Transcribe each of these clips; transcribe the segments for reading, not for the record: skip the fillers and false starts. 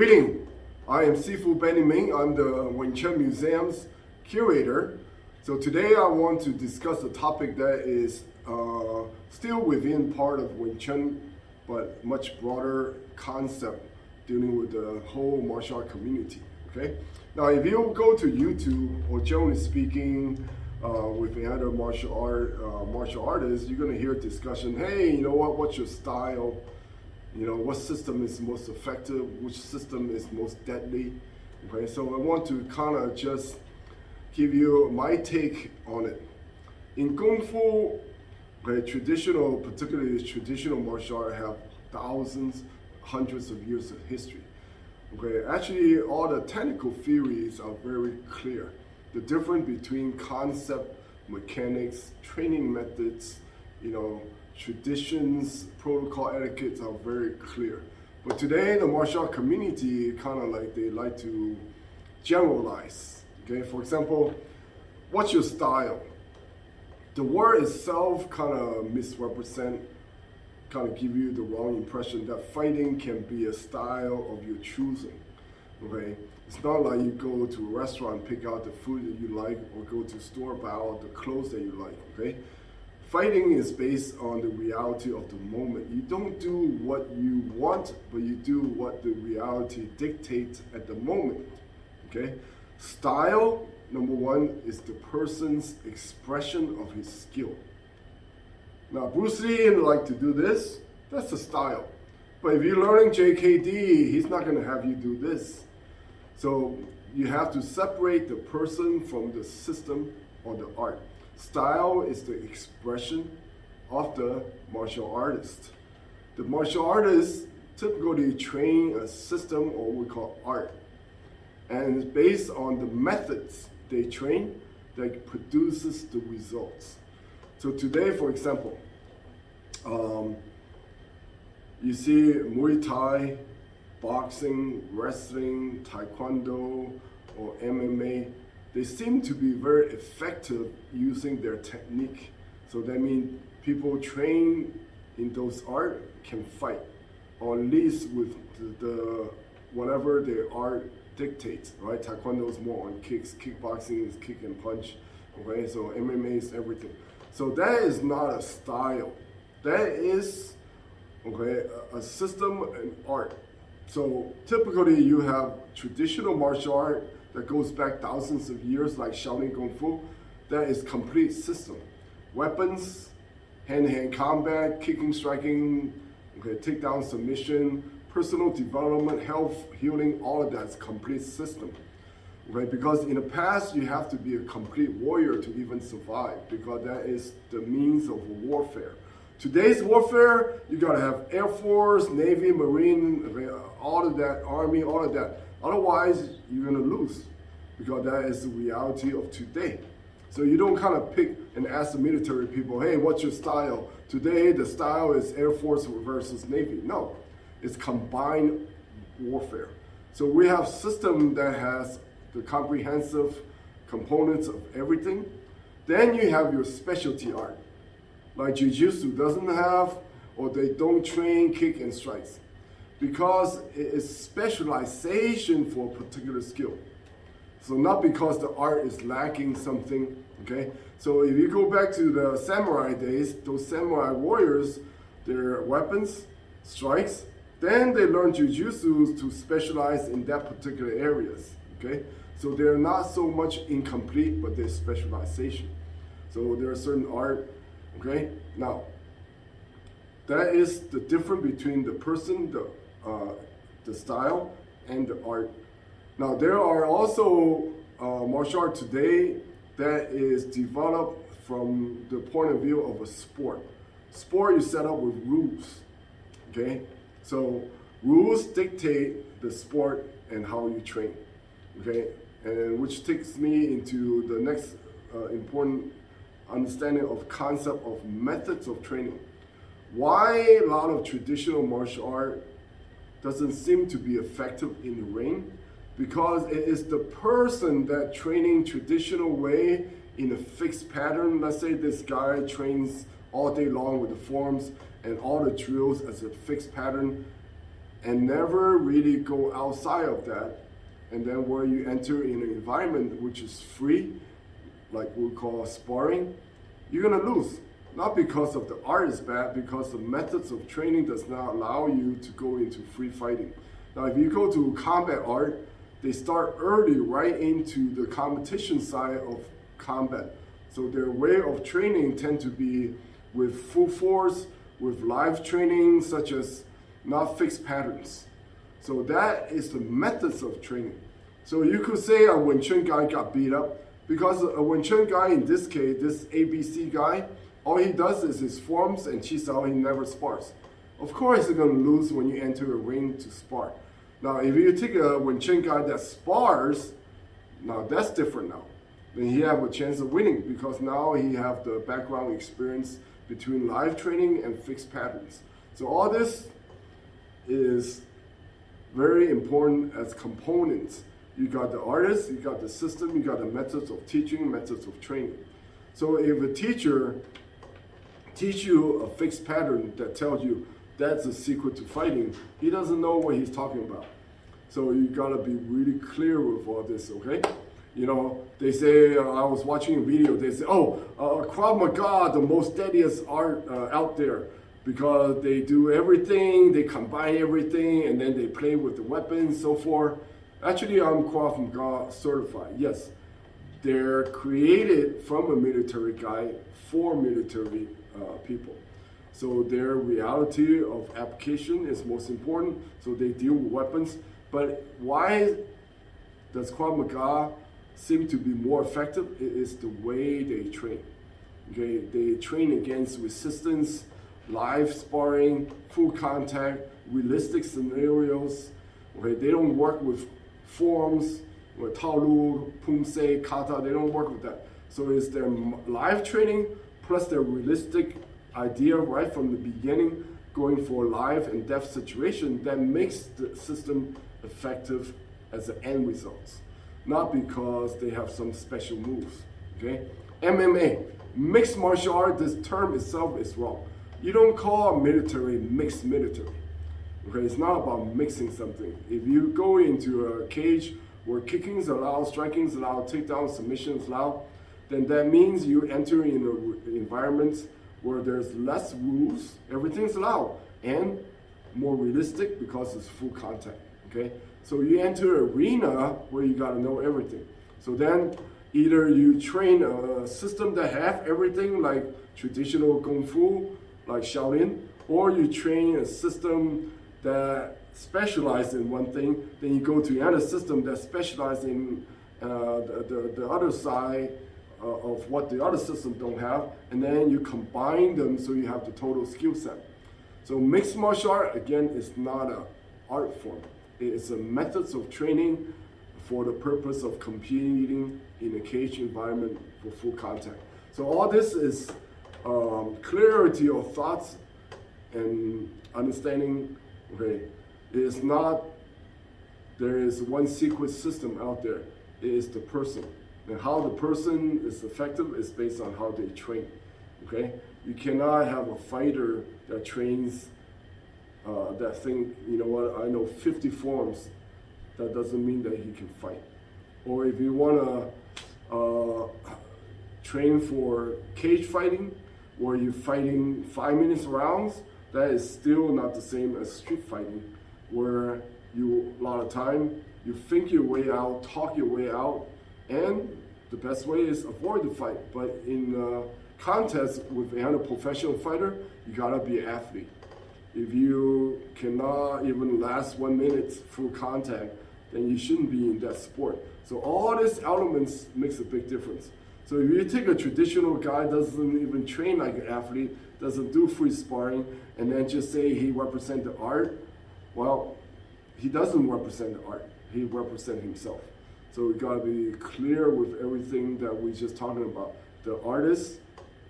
Greeting, I am Sifu Benny Ming. I'm the Wing Chun Museum's curator. So today I want to discuss a topic that is still within part of Wing Chun, but much broader concept dealing with the whole martial art community. Okay. Now, if you go to YouTube or generally speaking with another martial artists, you're going to hear discussion. Hey, you know what? What's your style? You know, what system is most effective? Which system is most deadly? Okay, so I want to kind of just give you my take on it. In Kung Fu, okay, particularly traditional martial art, have thousands, hundreds of years of history. Okay, actually, all the technical theories are very clear. The difference between concept, mechanics, training methods, traditions, protocol, etiquettes are very clear. But today, the martial art community they like to generalize. Okay, for example, what's your style? The word itself kind of misrepresent, kind of give you the wrong impression that fighting can be a style of your choosing. Okay, it's not like you go to a restaurant, pick out the food that you like, or go to store, buy all the clothes that you like. Okay. Fighting is based on the reality of the moment. You don't do what you want, but you do what the reality dictates at the moment. Okay? Style, number one, is the person's expression of his skill. Now, Bruce Lee like to do this. That's a style. But if you're learning JKD, he's not going to have you do this. So you have to separate the person from the system or the art. Style is the expression of the martial artist. The martial artists typically train a system, or we call art. And it's based on the methods they train that produces the results. So today, for example, you see Muay Thai, boxing, wrestling, Taekwondo, or MMA. They seem to be very effective using their technique. So that means people trained in those art can fight, or at least with the whatever their art dictates, right? Taekwondo is more on kicks, kickboxing is kick and punch, okay? So MMA is everything. So that is not a style. That is, okay, a system and art. So typically you have traditional martial art that goes back thousands of years, like Shaolin Kung Fu. That is complete system. Weapons, hand-to-hand combat, kicking, striking, okay, takedown, submission, personal development, health, healing, all of that's complete system. Okay, because in the past, you have to be a complete warrior to even survive, because that is the means of warfare. Today's warfare, you gotta have Air Force, Navy, Marine, all of that, Army, all of that. Otherwise, you're gonna lose, because that is the reality of today. So you don't kind of pick and ask the military people, hey, what's your style? Today, the style is Air Force versus Navy. No, it's combined warfare. So we have a system that has the comprehensive components of everything. Then you have your specialty art, like Jiu-Jitsu doesn't have, or they don't train kick and strikes, because it is specialization for a particular skill. So not because the art is lacking something, okay? So if you go back to the samurai days, those samurai warriors, their weapons, strikes, then they learn Jiu-Jitsu to specialize in that particular areas, okay? So they're not so much incomplete, but they're specialization. So there are certain art, okay? Now, that is the difference between the person, the style, and the art. Now, there are also martial art today that is developed from the point of view of a sport. Sport is set up with rules, okay? So rules dictate the sport and how you train, okay? And which takes me into the next important understanding of concept of methods of training. Why a lot of traditional martial art doesn't seem to be effective in the ring? Because it is the person that training traditional way in a fixed pattern. Let's say this guy trains all day long with the forms and all the drills as a fixed pattern. and never really go outside of that, and then where you enter in an environment which is free, like we call sparring, you're gonna lose. Not because of the art is bad, because the methods of training does not allow you to go into free fighting. Now, if you go to combat art, they start early right into the competition side of combat. So their way of training tend to be with full force, with live training, such as not fixed patterns. So that is the methods of training. So you could say a Wing Chun guy got beat up because a Wing Chun guy, in this case, this ABC guy, all he does is his forms and Chi Sao, he never spars. Of course he's gonna lose when you enter a ring to spar. Now, if you take a Wing Chun guy that spars, now that's different now. Then he have a chance of winning because now he have the background experience between live training and fixed patterns. So all this is very important as components. You got the artist, you got the system, you got the methods of teaching, methods of training. So if a teacher teach you a fixed pattern that tells you that's the secret to fighting, he doesn't know what he's talking about. So you gotta be really clear with all this, okay? You know, they say, I was watching a video, they say, Krav Maga, the most deadliest art out there, because they do everything, they combine everything, and then they play with the weapons, so forth. Actually, I'm Krav Maga certified, yes. They're created from a military guy for military people. So their reality of application is most important, so they deal with weapons. But why does Krav Maga seem to be more effective? It is the way they train. Okay, they train against resistance, live sparring, full contact, realistic scenarios. Okay, they don't work with forms, with taolu, pumse, kata. They don't work with that. So it's their live training plus their realistic idea right from the beginning, going for live and death situation that makes the system effective as the end results, not because they have some special moves. Okay, MMA, mixed martial art. This term itself is wrong. You don't call military mixed military. Okay, it's not about mixing something. If you go into a cage where kicking is allowed, striking is allowed, takedown, submission is allowed, then that means you enter in an environment where there's less rules, everything's allowed, and more realistic because it's full contact. Okay, so you enter an arena where you got to know everything. So then either you train a system that have everything like traditional kung fu, like Shaolin, or you train a system that specializes in one thing, then you go to another system that specializes in the other side of what the other system don't have, and then you combine them so you have the total skill set. So mixed martial art, again, is not an art form. It's a methods of training for the purpose of competing in a cage environment for full contact. So all this is clarity of thoughts and understanding. Okay, it is not, there is one secret system out there. It is the person. And how the person is effective is based on how they train. Okay, you cannot have a fighter that trains that thing, you know what, I know 50 forms. That doesn't mean that he can fight. Or if you want to train for cage fighting, where you're fighting 5 minutes rounds, that is still not the same as street fighting, where you, a lot of time, you think your way out, talk your way out, and the best way is avoid the fight. But in contest with another professional fighter, you gotta be an athlete. If you cannot even last 1 minute full contact, then you shouldn't be in that sport. So all these elements makes a big difference. So if you take a traditional guy, doesn't even train like an athlete, doesn't do free sparring, and then just say he represents the art, well, he doesn't represent the art. He represents himself. So we gotta be clear with everything that we just talking about. The artist,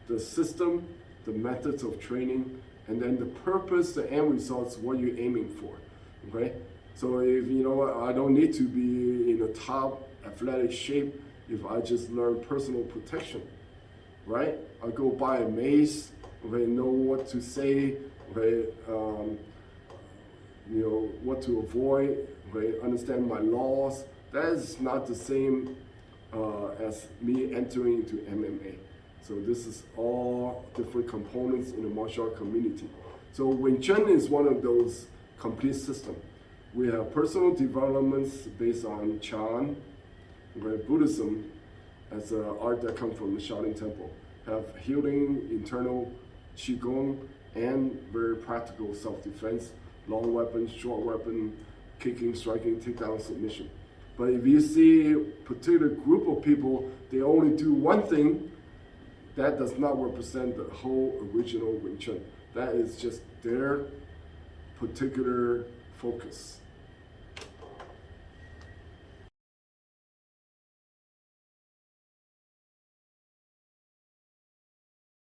the system, the methods of training, and then the purpose, the end results, what you're aiming for, okay? So if, you know what, I don't need to be in a top athletic shape if I just learn personal protection, right? I go buy a mace, okay, know what to say, okay, what to avoid, okay, understand my laws. That is not the same as me entering into MMA. So this is all different components in the martial art community. So Wing Chun is one of those complete systems. We have personal developments based on Chan, okay, Buddhism as an art that comes from the Shaolin Temple. Have healing, internal Qigong, and very practical self-defense, long weapon, short weapon, kicking, striking, takedown, submission. But if you see a particular group of people, they only do one thing, that does not represent the whole original Wing Chun. That is just their particular focus.